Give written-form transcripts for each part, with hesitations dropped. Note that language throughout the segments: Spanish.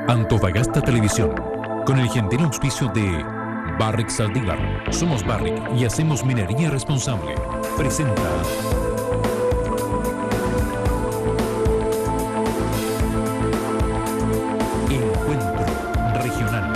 Antofagasta Televisión, con el gentil auspicio de Barrick Saldívar. Somos Barrick y hacemos minería responsable. Presenta Encuentro Regional.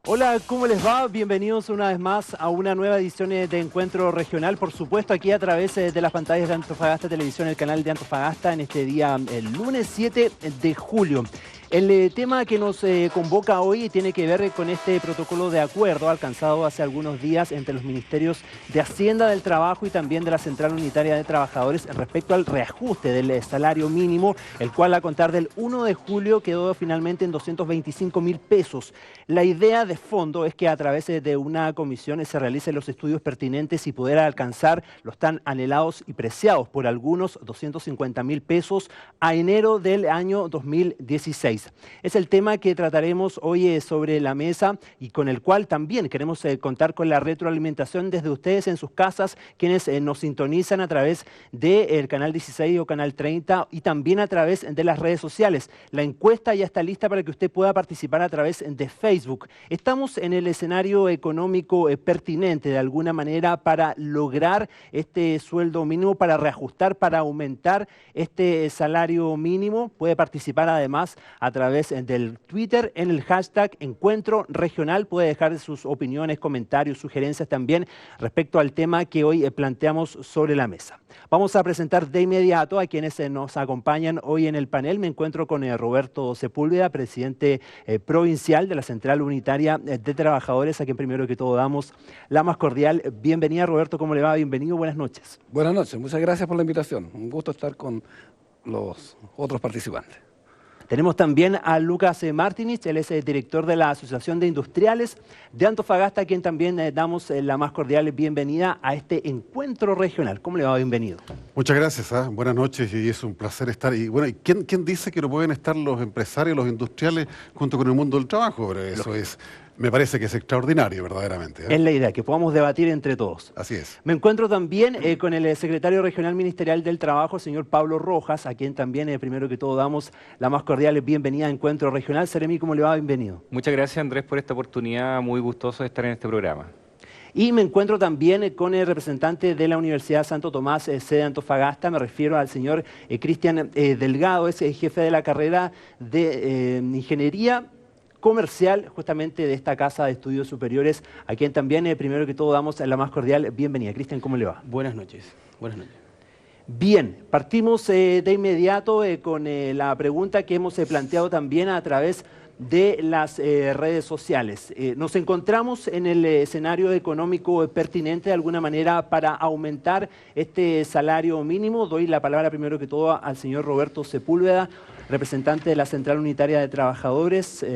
Hola, ¿cómo les va? Bienvenidos una vez más a una nueva edición de Encuentro Regional. Por supuesto, aquí a través de las pantallas de Antofagasta Televisión, el canal de Antofagasta, en este día, el lunes 7 de julio. El tema que nos convoca hoy tiene que ver con este protocolo de acuerdo alcanzado hace algunos días entre los ministerios de Hacienda, del Trabajo y también de la Central Unitaria de Trabajadores respecto al reajuste del salario mínimo, el cual a contar del 1 de julio quedó finalmente en 225.000 pesos. La idea de fondo es que a través de una comisión se realicen los estudios pertinentes y poder alcanzar los tan anhelados y preciados por algunos 250.000 pesos a enero del año 2016. Es el tema que trataremos hoy sobre la mesa y con el cual también queremos contar con la retroalimentación desde ustedes en sus casas, quienes nos sintonizan a través del canal 16 o canal 30 y también a través de las redes sociales. La encuesta ya está lista para que usted pueda participar a través de Facebook. Estamos en el escenario económico pertinente de alguna manera para lograr este sueldo mínimo, para reajustar, para aumentar este salario mínimo. Puede participar además a través del Twitter en el hashtag Encuentro Regional. Puede dejar sus opiniones, comentarios, sugerencias también respecto al tema que hoy planteamos sobre la mesa. Vamos a presentar de inmediato a quienes nos acompañan hoy en el panel. Me encuentro con Roberto Sepúlveda, presidente provincial de la Central Unitaria de Trabajadores, a quien primero que todo damos la más cordial bienvenida. Roberto, ¿cómo le va? Bienvenido, buenas noches. Buenas noches, muchas gracias por la invitación. Un gusto estar con los otros participantes. Tenemos también a Lucas Martinich, él es el director de la Asociación de Industriales de Antofagasta, a quien también damos la más cordial bienvenida a este encuentro regional. ¿Cómo le va? Bienvenido. Muchas gracias, buenas noches y es un placer estar. Y bueno, ¿quién dice que no pueden estar los empresarios, los industriales junto con el mundo del trabajo? Pero eso es... Me parece que es extraordinario, verdaderamente. Es la idea, que podamos debatir entre todos. Así es. Me encuentro también con el secretario regional ministerial del Trabajo, señor Pablo Rojas, a quien también, primero que todo, damos la más cordial bienvenida a Encuentro Regional. Seremi, ¿cómo le va? Bienvenido. Muchas gracias, Andrés, por esta oportunidad. Muy gustoso de estar en este programa. Y me encuentro también con el representante de la Universidad Santo Tomás, sede Antofagasta. Me refiero al señor Cristian Delgado, es jefe de la carrera de Ingeniería Comercial justamente de esta Casa de Estudios Superiores, a quien también primero que todo damos la más cordial bienvenida. Cristian, ¿cómo le va? Buenas noches. Buenas noches. Bien, partimos de inmediato con la pregunta que hemos planteado también a través de las redes sociales. Nos encontramos en el escenario económico pertinente de alguna manera para aumentar este salario mínimo. Doy la palabra primero que todo al señor Roberto Sepúlveda, representante de la Central Unitaria de Trabajadores.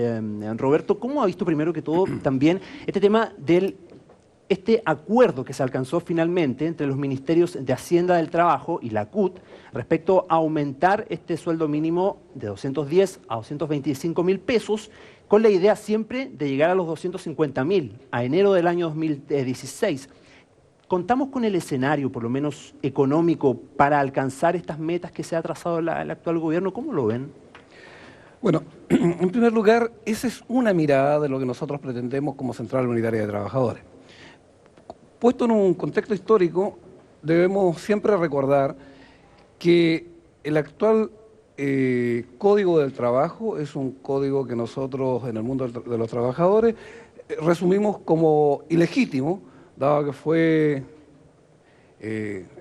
Roberto, ¿cómo ha visto primero que todo también este tema del acuerdo que se alcanzó finalmente entre los ministerios de Hacienda, del Trabajo y la CUT respecto a aumentar este sueldo mínimo de 210 a 225.000 pesos, con la idea siempre de llegar a los 250.000 a enero del año 2016? ¿Contamos con el escenario, por lo menos económico, para alcanzar estas metas que se ha trazado el actual gobierno? ¿Cómo lo ven? Bueno, en primer lugar, esa es una mirada de lo que nosotros pretendemos como Central Unitaria de Trabajadores. Puesto en un contexto histórico, debemos siempre recordar que el actual Código del Trabajo es un código que nosotros en el mundo de los trabajadores resumimos como ilegítimo, dado que fue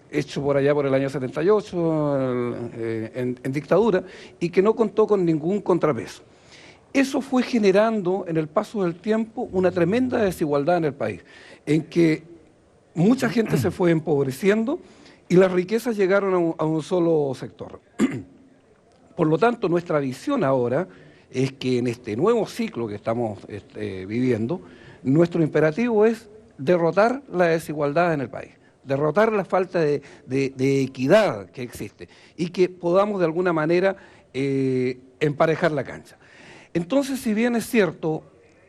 hecho por allá por el año 78 en dictadura y que no contó con ningún contrapeso. Eso fue generando en el paso del tiempo una tremenda desigualdad en el país, en que mucha gente se fue empobreciendo y las riquezas llegaron a un solo sector. Por lo tanto, nuestra visión ahora es que en este nuevo ciclo que estamos viviendo, nuestro imperativo es derrotar la desigualdad en el país, derrotar la falta de equidad que existe y que podamos de alguna manera emparejar la cancha. Entonces, si bien es cierto,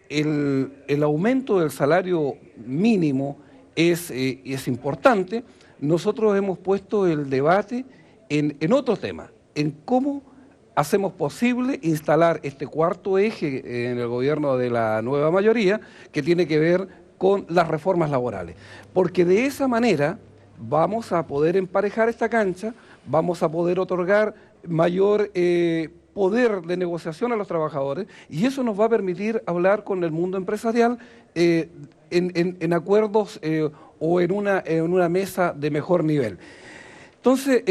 el aumento del salario mínimo es importante, nosotros hemos puesto el debate en otro tema, en cómo hacemos posible instalar este cuarto eje en el gobierno de la nueva mayoría, que tiene que ver con las reformas laborales. Porque de esa manera vamos a poder emparejar esta cancha, vamos a poder otorgar mayor poder de negociación a los trabajadores, y eso nos va a permitir hablar con el mundo empresarial en acuerdos o en una mesa de mejor nivel. Entonces,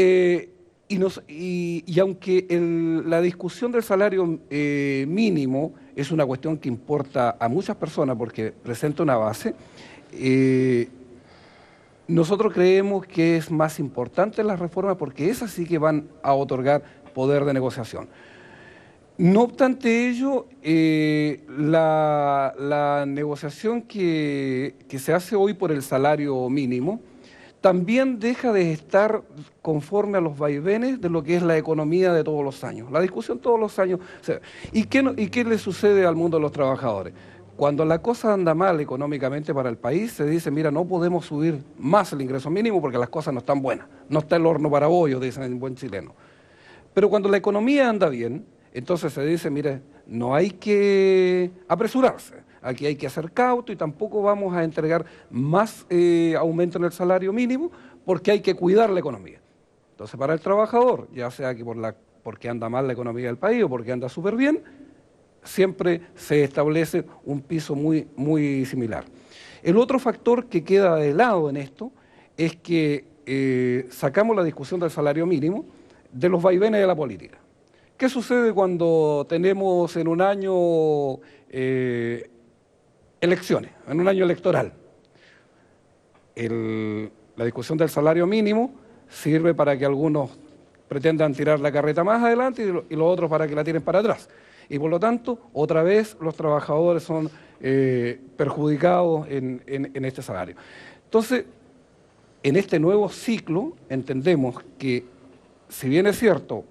y aunque la discusión del salario mínimo es una cuestión que importa a muchas personas porque presenta una base, nosotros creemos que es más importante las reformas porque esas sí que van a otorgar poder de negociación. No obstante ello, la negociación que se hace hoy por el salario mínimo también deja de estar conforme a los vaivenes de lo que es la economía de todos los años. La discusión todos los años. ¿Y qué le sucede al mundo de los trabajadores? Cuando la cosa anda mal económicamente para el país, se dice, mira, no podemos subir más el ingreso mínimo porque las cosas no están buenas. No está el horno para bollos, dicen en buen chileno. Pero cuando la economía anda bien, entonces se dice, mire, no hay que apresurarse, aquí hay que hacer cauto y tampoco vamos a entregar más aumento en el salario mínimo porque hay que cuidar la economía. Entonces para el trabajador, ya sea que porque anda mal la economía del país o porque anda súper bien, siempre se establece un piso muy, muy similar. El otro factor que queda de lado en esto es que sacamos la discusión del salario mínimo de los vaivenes de la política. ¿Qué sucede cuando tenemos en un año elecciones, en un año electoral? La discusión del salario mínimo sirve para que algunos pretendan tirar la carreta más adelante y los otros para que la tiren para atrás. Y por lo tanto, otra vez los trabajadores son perjudicados en este salario. Entonces, en este nuevo ciclo entendemos que, si bien es cierto,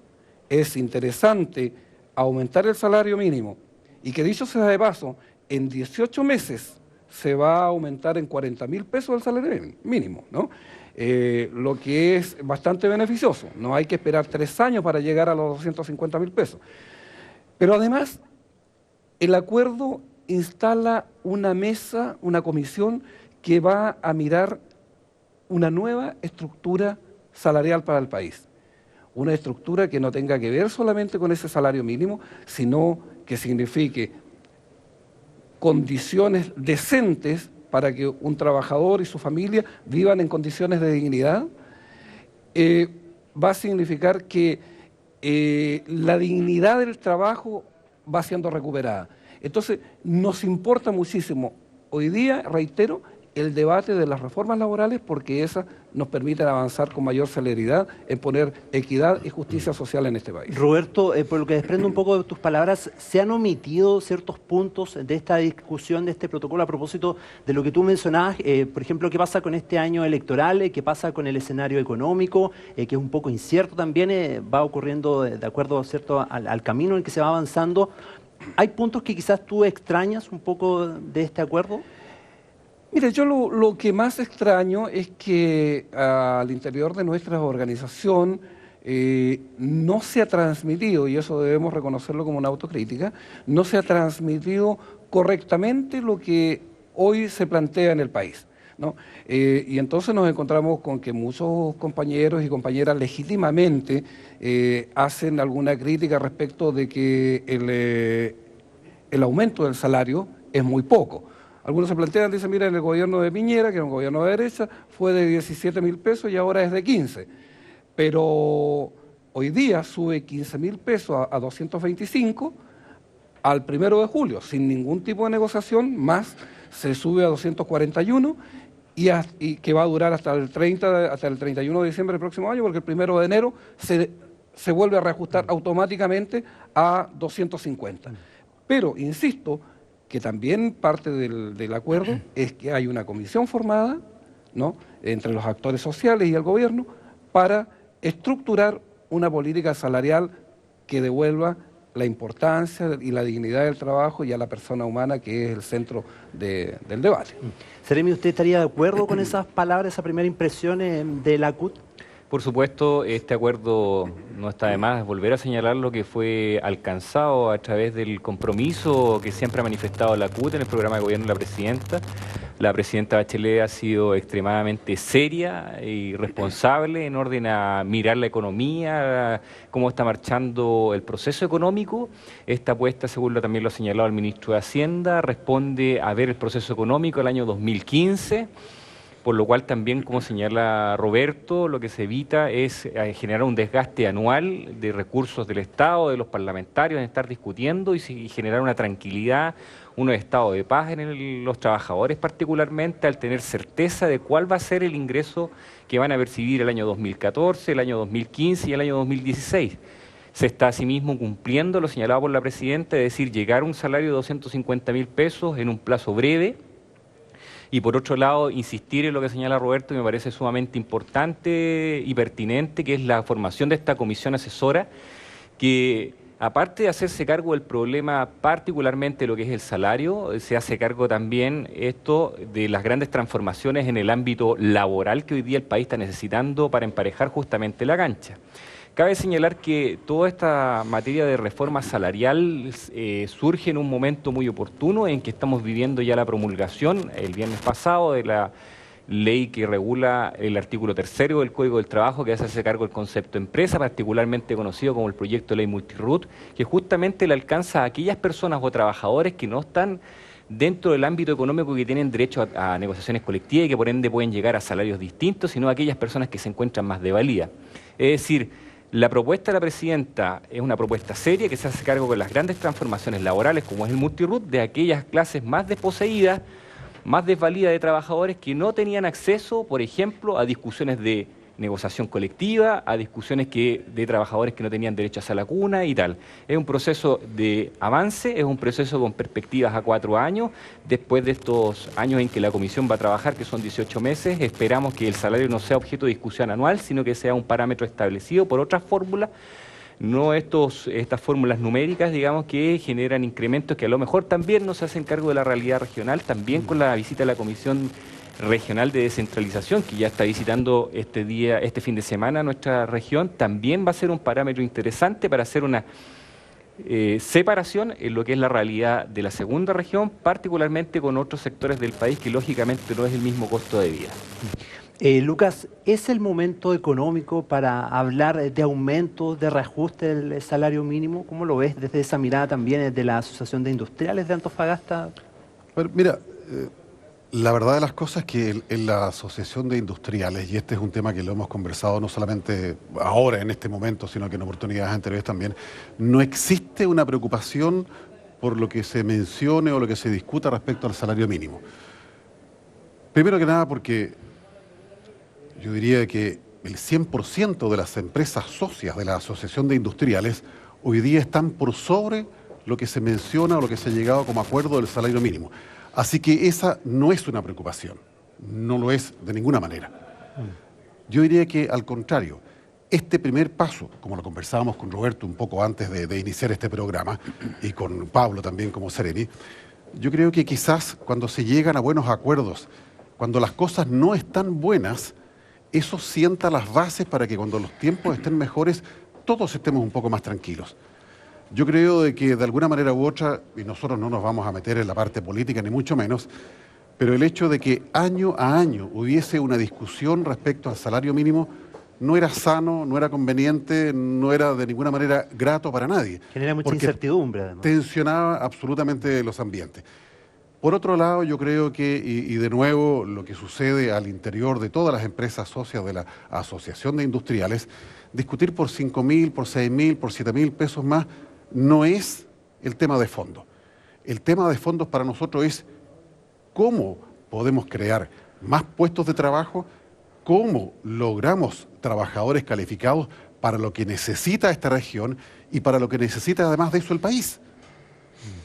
es interesante aumentar el salario mínimo y que, dicho sea de paso, en 18 meses se va a aumentar en 40.000 pesos el salario mínimo, ¿no? Lo que es bastante beneficioso. No hay que esperar 3 años para llegar a los 250.000 pesos. Pero además, el acuerdo instala una mesa, una comisión que va a mirar una nueva estructura salarial para el país. Una estructura que no tenga que ver solamente con ese salario mínimo, sino que signifique condiciones decentes para que un trabajador y su familia vivan en condiciones de dignidad. Va a significar que la dignidad del trabajo va siendo recuperada. Entonces, nos importa muchísimo hoy día, reitero, el debate de las reformas laborales porque esas nos permiten avanzar con mayor celeridad en poner equidad y justicia social en este país. Roberto, por lo que desprendo un poco de tus palabras, ¿se han omitido ciertos puntos de esta discusión, de este protocolo a propósito de lo que tú mencionabas? Por ejemplo, ¿qué pasa con este año electoral? ¿Qué pasa con el escenario económico? Que es un poco incierto también, va ocurriendo de acuerdo, ¿cierto?, al camino en el que se va avanzando. ¿Hay puntos que quizás tú extrañas un poco de este acuerdo? Mire, yo lo que más extraño es que al interior de nuestra organización no se ha transmitido, y eso debemos reconocerlo como una autocrítica, no se ha transmitido correctamente lo que hoy se plantea en el país, ¿no? Y entonces nos encontramos con que muchos compañeros y compañeras legítimamente hacen alguna crítica respecto de que el aumento del salario es muy poco. Algunos se plantean, dicen, mira, en el gobierno de Piñera, que era un gobierno de derecha, fue de 17.000 pesos y ahora es de 15. Pero hoy día sube 15.000 pesos a 225 al 1 de julio, sin ningún tipo de negociación, más se sube a 241 y que va a durar hasta el 31 de diciembre del próximo año, porque el 1 de enero se vuelve a reajustar automáticamente a 250. Pero, insisto, que también parte del acuerdo es que hay una comisión formada, ¿no?, entre los actores sociales y el gobierno para estructurar una política salarial que devuelva la importancia y la dignidad del trabajo y a la persona humana, que es el centro del debate. Seremi, ¿usted estaría de acuerdo con esas palabras, esa primera impresión de la CUT? Por supuesto, este acuerdo no está de más volver a señalar lo que fue alcanzado a través del compromiso que siempre ha manifestado la CUT en el programa de gobierno de la presidenta. La presidenta Bachelet ha sido extremadamente seria y responsable en orden a mirar la economía, cómo está marchando el proceso económico. Esta apuesta, según también lo ha señalado el ministro de Hacienda, responde a ver el proceso económico del año 2015. Por lo cual también, como señala Roberto, lo que se evita es generar un desgaste anual de recursos del Estado, de los parlamentarios, en estar discutiendo y generar una tranquilidad, un estado de paz en los trabajadores particularmente, al tener certeza de cuál va a ser el ingreso que van a percibir el año 2014, el año 2015 y el año 2016. Se está asimismo cumpliendo lo señalado por la presidenta, es decir, llegar a un salario de 250.000 pesos en un plazo breve. Y por otro lado, insistir en lo que señala Roberto, que me parece sumamente importante y pertinente, que es la formación de esta comisión asesora, que aparte de hacerse cargo del problema particularmente lo que es el salario, se hace cargo también esto de las grandes transformaciones en el ámbito laboral que hoy día el país está necesitando para emparejar justamente la cancha. Cabe señalar que toda esta materia de reforma salarial surge en un momento muy oportuno en que estamos viviendo ya la promulgación el viernes pasado de la ley que regula el artículo 3º del Código del Trabajo, que hace cargo del concepto empresa, particularmente conocido como el proyecto de ley Multirut, que justamente le alcanza a aquellas personas o trabajadores que no están dentro del ámbito económico, que tienen derecho a negociaciones colectivas y que por ende pueden llegar a salarios distintos, sino a aquellas personas que se encuentran más de valía. Es decir, la propuesta de la presidenta es una propuesta seria que se hace cargo con las grandes transformaciones laborales, como es el Multirut, de aquellas clases más desposeídas, más desvalidas de trabajadores que no tenían acceso, por ejemplo, a discusiones de negociación colectiva, a discusiones de trabajadores que no tenían derecho a la cuna y tal. Es un proceso de avance, es un proceso con perspectivas a 4 años. Después de estos años en que la comisión va a trabajar, que son 18 meses, esperamos que el salario no sea objeto de discusión anual, sino que sea un parámetro establecido por otras fórmulas, no estas fórmulas numéricas, digamos, que generan incrementos que a lo mejor también no se hacen cargo de la realidad regional, también con la visita de la Comisión Regional de Descentralización, que ya está visitando este fin de semana nuestra región, también va a ser un parámetro interesante para hacer una separación en lo que es la realidad de la segunda región, particularmente con otros sectores del país que lógicamente no es el mismo costo de vida. Lucas, ¿es el momento económico para hablar de aumento, de reajuste del salario mínimo? ¿Cómo lo ves desde esa mirada también de la Asociación de Industriales de Antofagasta? Bueno, mira, la verdad de las cosas es que en la Asociación de Industriales, y este es un tema que lo hemos conversado no solamente ahora en este momento, sino que en oportunidades anteriores también, no existe una preocupación por lo que se mencione o lo que se discuta respecto al salario mínimo. Primero que nada porque yo diría que el 100% de las empresas socias de la Asociación de Industriales hoy día están por sobre lo que se menciona o lo que se ha llegado como acuerdo del salario mínimo. Así que esa no es una preocupación, no lo es de ninguna manera. Yo diría que al contrario, este primer paso, como lo conversábamos con Roberto un poco antes de iniciar este programa, y con Pablo también como Seremi, yo creo que quizás cuando se llegan a buenos acuerdos, cuando las cosas no están buenas, eso sienta las bases para que cuando los tiempos estén mejores, todos estemos un poco más tranquilos. Yo creo de que de alguna manera u otra, y nosotros no nos vamos a meter en la parte política ni mucho menos, pero el hecho de que año a año hubiese una discusión respecto al salario mínimo no era sano, no era conveniente, no era de ninguna manera grato para nadie. Genera mucha incertidumbre, además. Tensionaba absolutamente los ambientes. Por otro lado, yo creo que, y de nuevo, lo que sucede al interior de todas las empresas socias de la Asociación de Industriales, discutir por 5.000, por 6.000, por 7.000 pesos más, no es el tema de fondo. El tema de fondo para nosotros es cómo podemos crear más puestos de trabajo, cómo logramos trabajadores calificados para lo que necesita esta región y para lo que necesita además de eso el país.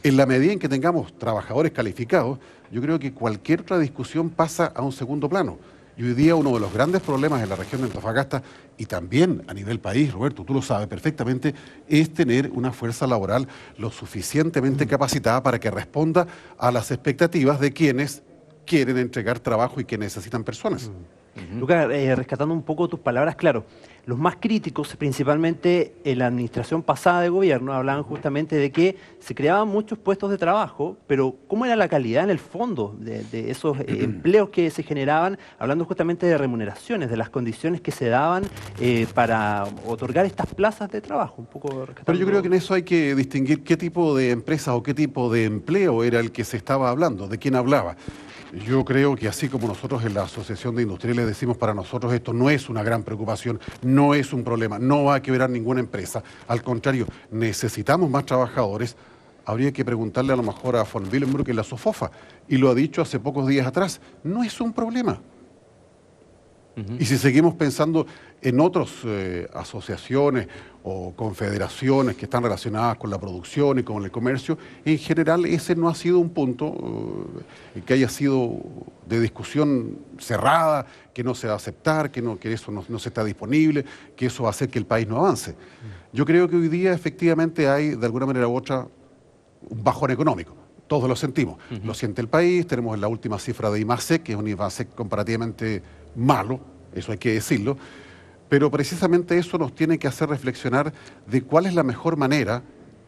En la medida en que tengamos trabajadores calificados, yo creo que cualquier otra discusión pasa a un segundo plano. Y hoy día uno de los grandes problemas en la región de Antofagasta y también a nivel país, Roberto, tú lo sabes perfectamente, es tener una fuerza laboral lo suficientemente capacitada para que responda a las expectativas de quienes quieren entregar trabajo y que necesitan personas. Lucas, rescatando un poco tus palabras, claro, los más críticos, principalmente en la administración pasada de gobierno, hablaban justamente de que se creaban muchos puestos de trabajo, pero ¿cómo era la calidad en el fondo de esos empleos que se generaban? Hablando justamente de remuneraciones, de las condiciones que se daban para otorgar estas plazas de trabajo. Un poco rescatando... Pero yo creo que en eso hay que distinguir qué tipo de empresa o qué tipo de empleo era el que se estaba hablando, de quién hablaba. Yo creo que así como nosotros en la Asociación de Industriales decimos, para nosotros esto no es una gran preocupación, no es un problema, no va a quebrar ninguna empresa. Al contrario, necesitamos más trabajadores. Habría que preguntarle a lo mejor a von Willenbruch en la SOFOFA, y lo ha dicho hace pocos días atrás, no es un problema. Y si seguimos pensando en otras asociaciones o confederaciones que están relacionadas con la producción y con el comercio, en general ese no ha sido un punto que haya sido de discusión cerrada, que no se va a aceptar, que eso no se está disponible, que eso va a hacer que el país no avance. Yo creo que hoy día efectivamente hay, de alguna manera u otra, un bajón económico. Todos lo sentimos. Lo siente el país, tenemos la última cifra de IMASEC, que es un IMASEC comparativamente malo, eso hay que decirlo, pero precisamente eso nos tiene que hacer reflexionar de cuál es la mejor manera,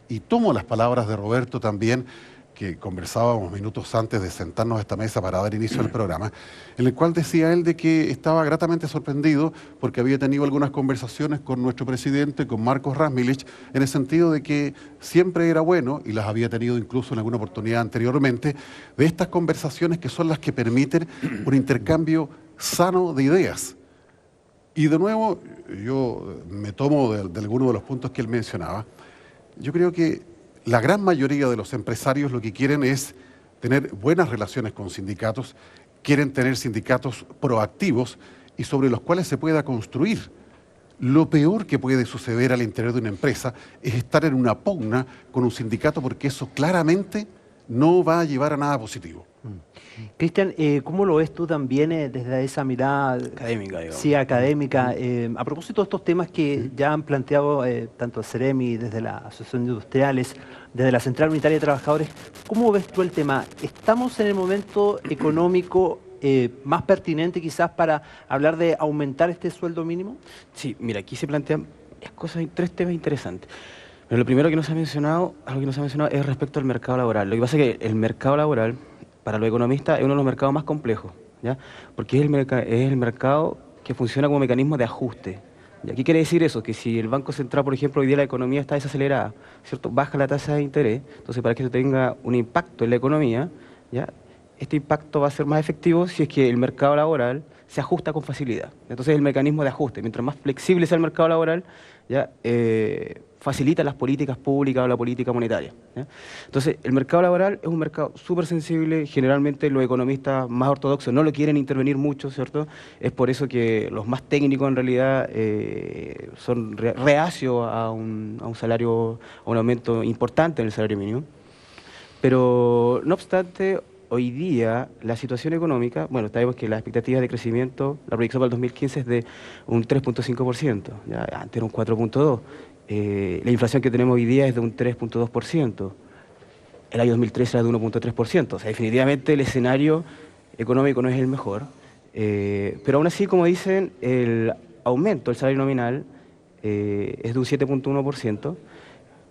y tomo las palabras de Roberto también, que conversábamos minutos antes de sentarnos a esta mesa para dar inicio al programa, en el cual decía él de que estaba gratamente sorprendido porque había tenido algunas conversaciones con nuestro presidente, con Marcos Rasmilich, en el sentido de que siempre era bueno, y las había tenido incluso en alguna oportunidad anteriormente, de estas conversaciones que son las que permiten un intercambio sano de ideas. Y de nuevo, yo me tomo de algunos de los puntos que él mencionaba. Yo creo que la gran mayoría de los empresarios lo que quieren es tener buenas relaciones con sindicatos, quieren tener sindicatos proactivos y sobre los cuales se pueda construir. Lo peor que puede suceder al interior de una empresa es estar en una pugna con un sindicato, porque eso claramente no va a llevar a nada positivo. Cristian, ¿cómo lo ves tú también desde esa mirada académica, digamos? Sí, académica? A propósito de estos temas que ya han planteado tanto el CEREMI, desde la Asociación de Industriales, desde la Central Unitaria de Trabajadores, ¿cómo ves tú el tema? ¿Estamos en el momento económico más pertinente quizás para hablar de aumentar este sueldo mínimo? Sí, mira, aquí se plantean tres temas interesantes. Pero lo primero que no se ha mencionado, algo que no se ha mencionado, es respecto al mercado laboral. Lo que pasa es que el mercado laboral, para los economistas, es uno de los mercados más complejos, ¿ya? Porque es el mercado que funciona como mecanismo de ajuste. ¿Ya? ¿Qué quiere decir eso? Que si el Banco Central, por ejemplo, hoy día la economía está desacelerada, ¿cierto? Baja la tasa de interés, entonces para que eso tenga un impacto en la economía, ¿ya? Este impacto va a ser más efectivo si es que el mercado laboral se ajusta con facilidad. Entonces el mecanismo de ajuste, mientras más flexible sea el mercado laboral, ¿ya? Facilita las políticas públicas o la política monetaria, ¿ya? Entonces, el mercado laboral es un mercado súper sensible. Generalmente los economistas más ortodoxos no lo quieren intervenir mucho, ¿cierto? Es por eso que los más técnicos en realidad son reacios a un salario, a un aumento importante en el salario mínimo. Pero, no obstante, hoy día la situación económica, bueno, sabemos que las expectativas de crecimiento, la proyección para el 2015 es de un 3.5%, ¿ya? Antes era un 4.2%. La inflación que tenemos hoy día es de un 3.2%. El año 2013 era de 1.3%. O sea, definitivamente el escenario económico no es el mejor. Pero aún así, como dicen, el aumento del salario nominal es de un 7.1%.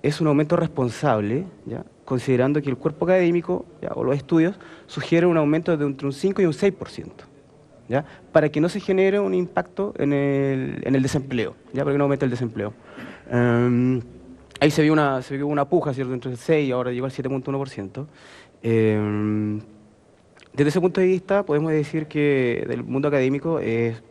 Es un aumento responsable, ¿ya? Considerando que el cuerpo académico, ¿ya? O los estudios sugieren un aumento de entre un 5 y un 6%. ¿Ya? Para que no se genere un impacto en el desempleo, ¿ya? Para que no aumente el desempleo. Ahí se vio una puja, ¿cierto? Entre el 6 y ahora llegó al 7.1%. Desde ese punto de vista podemos decir que del mundo académico es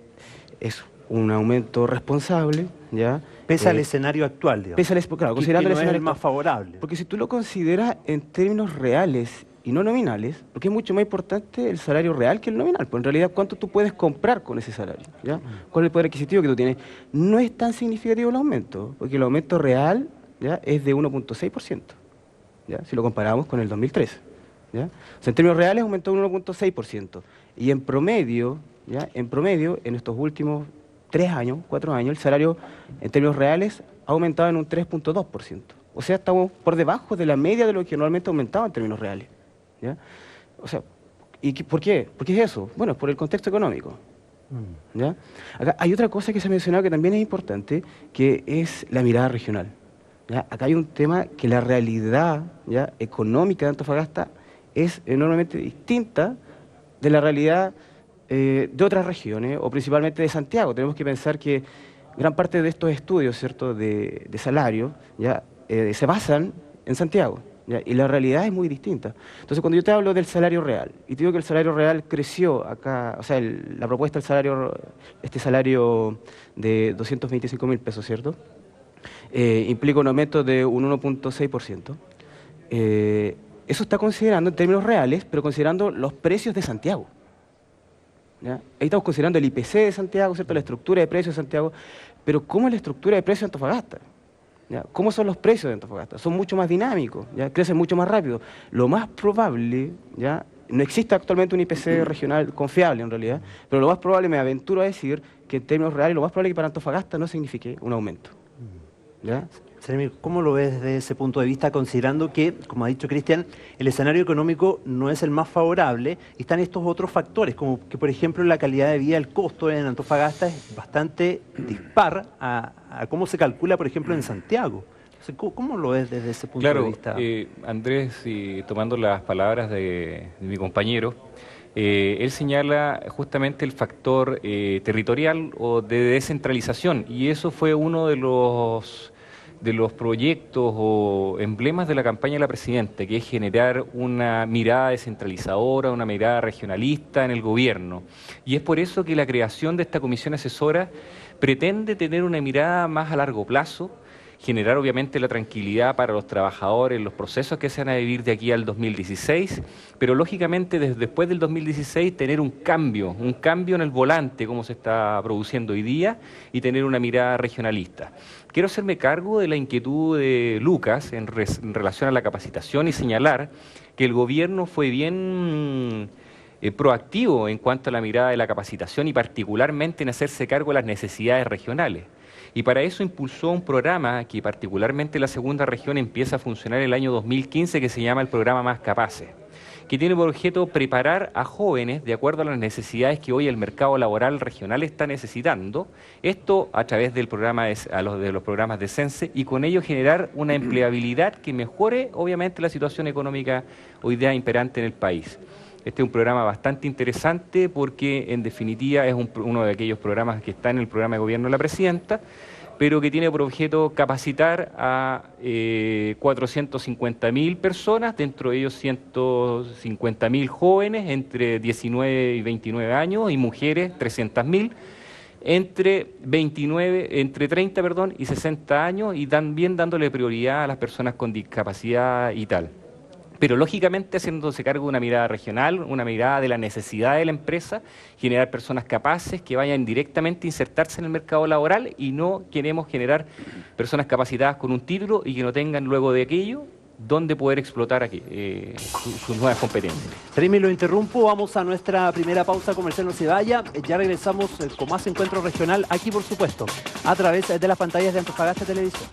un aumento responsable, ¿ya? Pese al escenario actual, digamos. Claro, considerando que el no escenario es el más favorable. Porque si tú lo consideras en términos reales y no nominales, porque es mucho más importante el salario real que el nominal, pues en realidad cuánto tú puedes comprar con ese salario, ¿ya? ¿Cuál es el poder adquisitivo que tú tienes? No es tan significativo el aumento, porque el aumento real, ¿ya? Es de 1.6%, ¿ya? Si lo comparamos con el 2013, ¿ya? O sea, en términos reales aumentó un 1.6%, y en promedio ¿ya? En promedio, en estos últimos 3 años, 4 años, el salario en términos reales ha aumentado en un 3.2%. O sea, estamos por debajo de la media de lo que normalmente ha aumentado en términos reales, ¿ya? O sea, ¿por qué? ¿Por qué es eso? Bueno, es por el contexto económico, ¿ya? Acá hay otra cosa que se ha mencionado que también es importante, que es la mirada regional, ¿ya? Acá hay un tema que la realidad, ¿ya?, económica de Antofagasta es enormemente distinta de la realidad de otras regiones, o principalmente de Santiago. Tenemos que pensar que gran parte de estos estudios, ¿cierto?, de salario, ¿ya?, se basan en Santiago, ¿ya? Y la realidad es muy distinta. Entonces, cuando yo te hablo del salario real, y te digo que el salario real creció acá, o sea, la propuesta del salario, este salario de 225.000 pesos, ¿cierto?, implica un aumento de un 1.6%. Eso está considerando en términos reales, pero considerando los precios de Santiago, ¿ya? Ahí estamos considerando el IPC de Santiago, ¿cierto?, la estructura de precios de Santiago, pero ¿cómo es la estructura de precios de Antofagasta? ¿Ya? ¿Cómo son los precios de Antofagasta? Son mucho más dinámicos, ¿ya? Crecen mucho más rápido. Lo más probable, ¿ya?, no existe actualmente un IPC regional confiable en realidad, pero lo más probable, me aventuro a decir, que en términos reales, lo más probable es que para Antofagasta no signifique un aumento, ¿ya? Seremi, ¿cómo lo ves desde ese punto de vista, considerando que, como ha dicho Cristian, el escenario económico no es el más favorable y están estos otros factores, como que, por ejemplo, la calidad de vida, el costo en Antofagasta es bastante dispar a cómo se calcula, por ejemplo, en Santiago? Entonces, ¿cómo lo ves desde ese punto de vista? Andrés, tomando las palabras de mi compañero, él señala justamente el factor territorial o de descentralización, y eso fue uno de los proyectos o emblemas de la campaña de la Presidenta, que es generar una mirada descentralizadora, una mirada regionalista en el gobierno. Y es por eso que la creación de esta comisión asesora pretende tener una mirada más a largo plazo, generar obviamente la tranquilidad para los trabajadores, los procesos que se van a vivir de aquí al 2016, pero lógicamente después del 2016 tener un cambio en el volante, como se está produciendo hoy día, y tener una mirada regionalista. Quiero hacerme cargo de la inquietud de Lucas en relación a la capacitación y señalar que el gobierno fue bien proactivo en cuanto a la mirada de la capacitación y particularmente en hacerse cargo de las necesidades regionales. Y para eso impulsó un programa que particularmente la segunda región empieza a funcionar el año 2015, que se llama el programa Más Capaces, que tiene por objeto preparar a jóvenes de acuerdo a las necesidades que hoy el mercado laboral regional está necesitando, esto a través del programa de los programas de CENSE, y con ello generar una empleabilidad que mejore obviamente la situación económica hoy día imperante en el país. Este es un programa bastante interesante porque en definitiva es uno de aquellos programas que está en el programa de gobierno de la Presidenta, pero que tiene por objeto capacitar a 450.000 personas, dentro de ellos 150.000 jóvenes entre 19 y 29 años y mujeres 300.000 entre 30 y 60 años, y también dándole prioridad a las personas con discapacidad y tal. Pero lógicamente haciéndose cargo de una mirada regional, una mirada de la necesidad de la empresa, generar personas capaces que vayan directamente a insertarse en el mercado laboral, y no queremos generar personas capacitadas con un título y que no tengan luego de aquello dónde poder explotar aquí sus nuevas competencias. Seremi, lo interrumpo, vamos a nuestra primera pausa comercial, no se vaya, ya regresamos con más encuentro regional aquí, por supuesto, a través de las pantallas de Antofagasta Televisión.